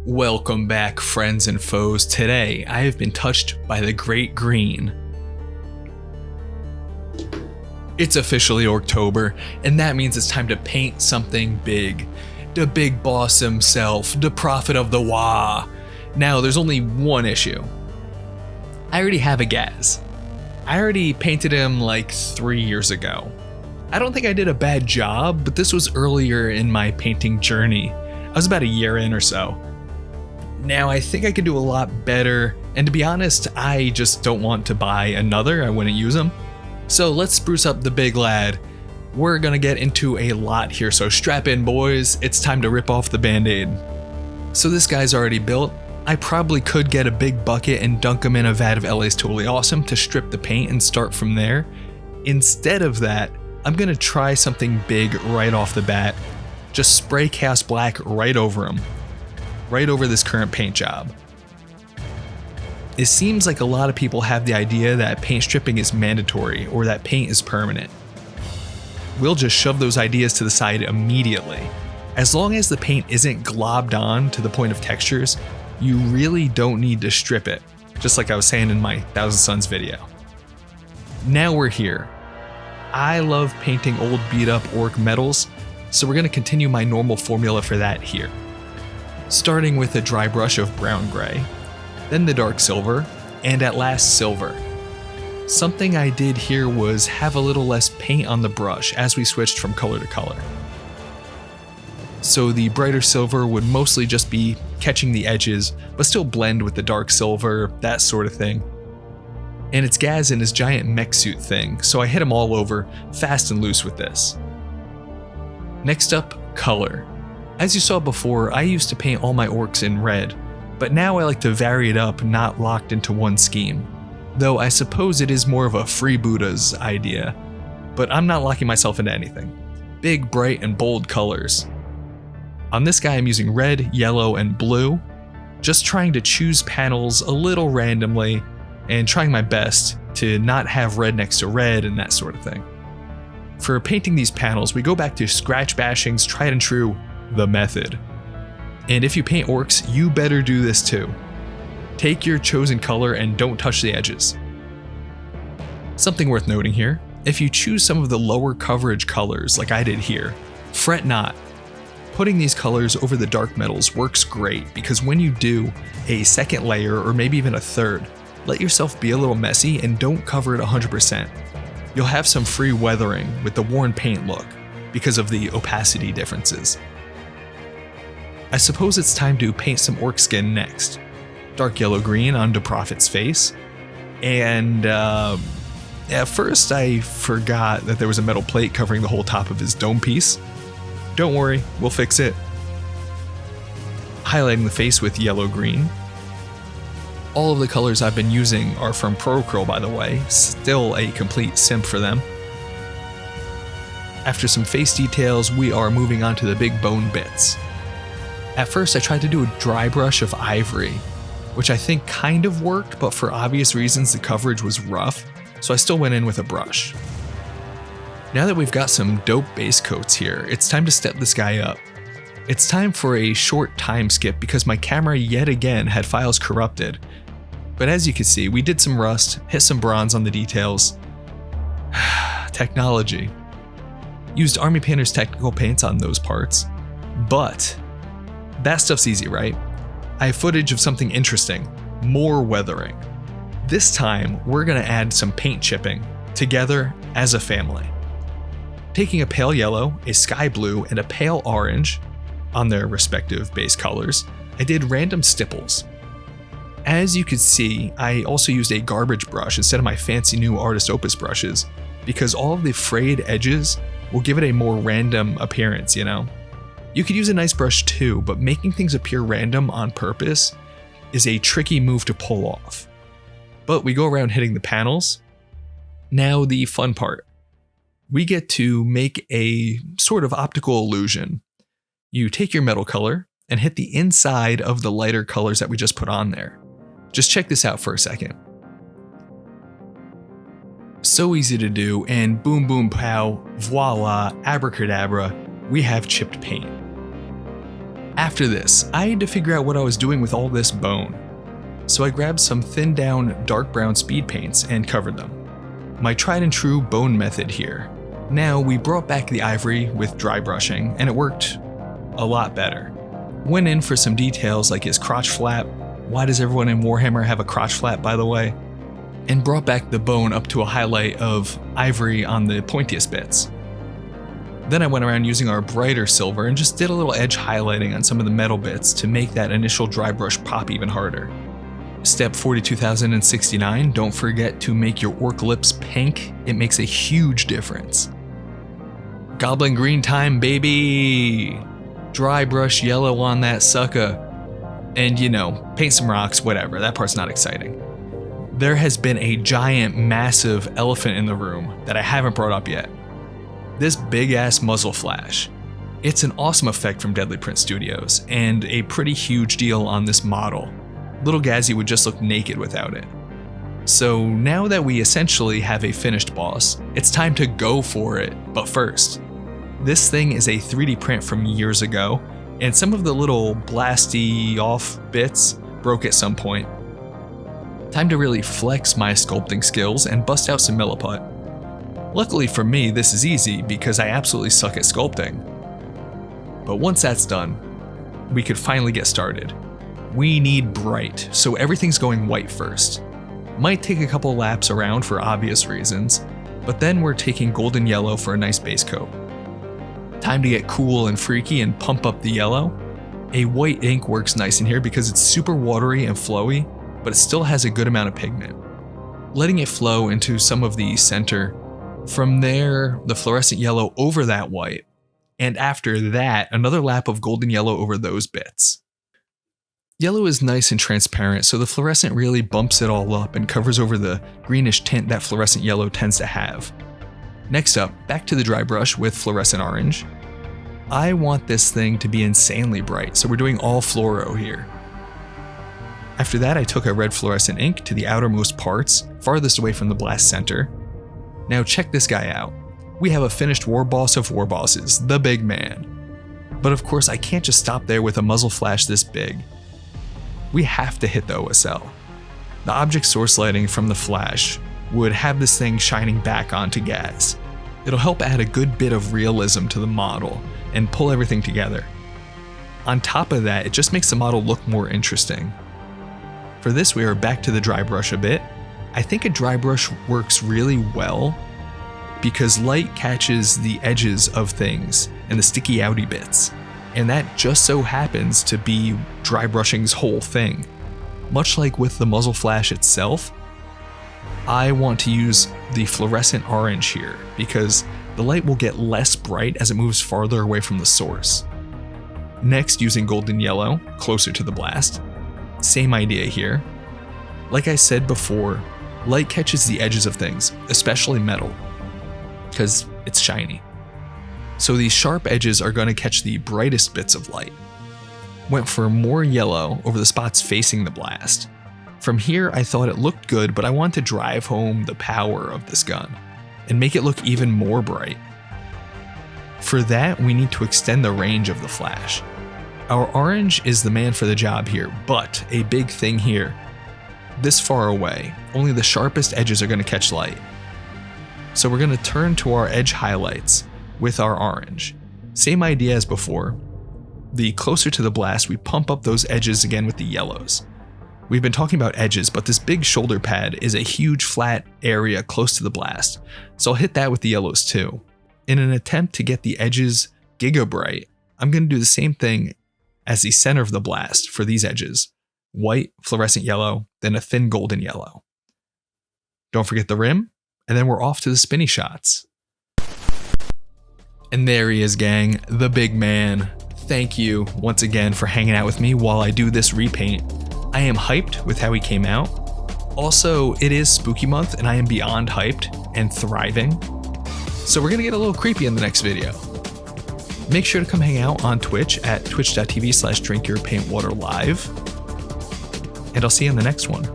Welcome back, friends and foes. Today, I have been touched by the Great Green. It's officially October, and that means it's time to paint something big. The big boss himself, the prophet of the Wa. Now, there's only one issue. I already have a Gaz. I already painted him like 3 years ago. I don't think I did a bad job, but this was earlier in my painting journey. I was about a year in or so. Now, I think I could do a lot better, and to be honest, I just don't want to buy another. I wouldn't use them. So let's spruce up the big lad. We're gonna get into a lot here, so strap in, boys. It's time to rip off the band-aid. So this guy's already built. I probably could get a big bucket and dunk him in a vat of LA's Totally Awesome to strip the paint and start from there. Instead of that, I'm gonna try something big right off the bat. Just spray Cast Black right over him. Right over this current paint job. It seems like a lot of people have the idea that paint stripping is mandatory or that paint is permanent. We'll just shove those ideas to the side immediately. As long as the paint isn't globbed on to the point of textures, you really don't need to strip it, just like I was saying in my Thousand Suns video. Now we're here. I love painting old beat up orc metals, so we're going to continue my normal formula for that here. Starting with a dry brush of brown gray, then the dark silver, and at last silver. Something I did here was have a little less paint on the brush as we switched from color to color. So the brighter silver would mostly just be catching the edges, but still blend with the dark silver, that sort of thing. And it's Gaz in his giant mech suit thing, so I hit him all over, fast and loose with this. Next up, color. As you saw before, I used to paint all my orcs in red, but now I like to vary it up, not locked into one scheme. Though I suppose it is more of a freebooters idea, but I'm not locking myself into anything. Big, bright, and bold colors. On this guy I'm using red, yellow, and blue, just trying to choose panels a little randomly, and trying my best to not have red next to red and that sort of thing. For painting these panels, we go back to Scratch Bashing's tried and true The Method. And if you paint orcs, you better do this too. Take your chosen color and don't touch the edges. Something worth noting here, if you choose some of the lower coverage colors like I did here, fret not. Putting these colors over the dark metals works great because when you do a second layer or maybe even a third, let yourself be a little messy and don't cover it 100%. You'll have some free weathering with the worn paint look because of the opacity differences. I suppose it's time to paint some orc skin next. Dark yellow green onto Prophet's face. And at first I forgot that there was a metal plate covering the whole top of his dome piece. Don't worry, we'll fix it. Highlighting the face with yellow green. All of the colors I've been using are from Procurl, by the way, still a complete simp for them. After some face details, we are moving on to the big bone bits. At first I tried to do a dry brush of ivory, which I think kind of worked, but for obvious reasons the coverage was rough, so I still went in with a brush. Now that we've got some dope base coats here, it's time to step this guy up. It's time for a short time skip because my camera yet again had files corrupted. But as you can see, we did some rust, hit some bronze on the details. Technology. Used Army Painter's technical paints on those parts, but that stuff's easy, right? I have footage of something interesting, more weathering. This time, we're gonna add some paint chipping, together as a family. Taking a pale yellow, a sky blue, and a pale orange, on their respective base colors, I did random stipples. As you can see, I also used a garbage brush instead of my fancy new Artist Opus brushes, because all of the frayed edges will give it a more random appearance, you know? You could use a nice brush too, but making things appear random on purpose is a tricky move to pull off. But we go around hitting the panels. Now the fun part. We get to make a sort of optical illusion. You take your metal color and hit the inside of the lighter colors that we just put on there. Just check this out for a second. So easy to do, and boom boom pow, voila, abracadabra, we have chipped paint. After this, I had to figure out what I was doing with all this bone. So I grabbed some thinned down dark brown speed paints and covered them. My tried and true bone method here. Now we brought back the ivory with dry brushing and it worked a lot better. Went in for some details like his crotch flap. Why does everyone in Warhammer have a crotch flap, by the way? And brought back the bone up to a highlight of ivory on the pointiest bits. Then I went around using our brighter silver and just did a little edge highlighting on some of the metal bits to make that initial dry brush pop even harder. Step 42,069, don't forget to make your orc lips pink. It makes a huge difference. Goblin green time, baby! Dry brush yellow on that sucker. And paint some rocks, whatever, that part's not exciting. There has been a giant, massive elephant in the room that I haven't brought up yet. This big ass muzzle flash. It's an awesome effect from Deadly Print Studios, and a pretty huge deal on this model. Little Gazzy would just look naked without it. So now that we essentially have a finished boss, it's time to go for it, but first. This thing is a 3D print from years ago, and some of the little blasty off bits broke at some point. Time to really flex my sculpting skills and bust out some milliput. Luckily for me, this is easy because I absolutely suck at sculpting. But once that's done, we could finally get started. We need bright, so everything's going white first. Might take a couple laps around for obvious reasons, but then we're taking golden yellow for a nice base coat. Time to get cool and freaky and pump up the yellow. A white ink works nice in here because it's super watery and flowy, but it still has a good amount of pigment. Letting it flow into some of the center. From there, the fluorescent yellow over that white, and after that, another lap of golden yellow over those bits. Yellow is nice and transparent, so the fluorescent really bumps it all up and covers over the greenish tint that fluorescent yellow tends to have. Next up, back to the dry brush with fluorescent orange. I want this thing to be insanely bright, so we're doing all fluoro here. After that, I took a red fluorescent ink to the outermost parts, farthest away from the blast center. Now check this guy out. We have a finished war boss of war bosses, the big man. But of course, I can't just stop there with a muzzle flash this big. We have to hit the OSL. The object source lighting from the flash would have this thing shining back onto Gaz. It'll help add a good bit of realism to the model and pull everything together. On top of that, it just makes the model look more interesting. For this, we are back to the dry brush a bit. I think a dry brush works really well because light catches the edges of things and the sticky outy bits, and that just so happens to be dry brushing's whole thing. Much like with the muzzle flash itself, I want to use the fluorescent orange here because the light will get less bright as it moves farther away from the source. Next, using golden yellow, closer to the blast. Same idea here. Like I said before, light catches the edges of things, especially metal, because it's shiny. So these sharp edges are going to catch the brightest bits of light. Went for more yellow over the spots facing the blast. From here, I thought it looked good, but I want to drive home the power of this gun and make it look even more bright. For that, we need to extend the range of the flash. Our orange is the man for the job here, but a big thing here. This far away, only the sharpest edges are going to catch light. So we're going to turn to our edge highlights with our orange. Same idea as before. The closer to the blast, we pump up those edges again with the yellows. We've been talking about edges, but this big shoulder pad is a huge flat area close to the blast, so I'll hit that with the yellows too. In an attempt to get the edges giga bright, I'm going to do the same thing as the center of the blast for these edges. White, fluorescent yellow, then a thin golden yellow. Don't forget the rim, and then we're off to the spinny shots. And there he is, gang, the big man. Thank you once again for hanging out with me while I do this repaint. I am hyped with how he came out. Also, it is spooky month and I am beyond hyped and thriving. So we're gonna get a little creepy in the next video. Make sure to come hang out on Twitch at twitch.tv/drinkyourpaintwaterlive. And I'll see you in the next one.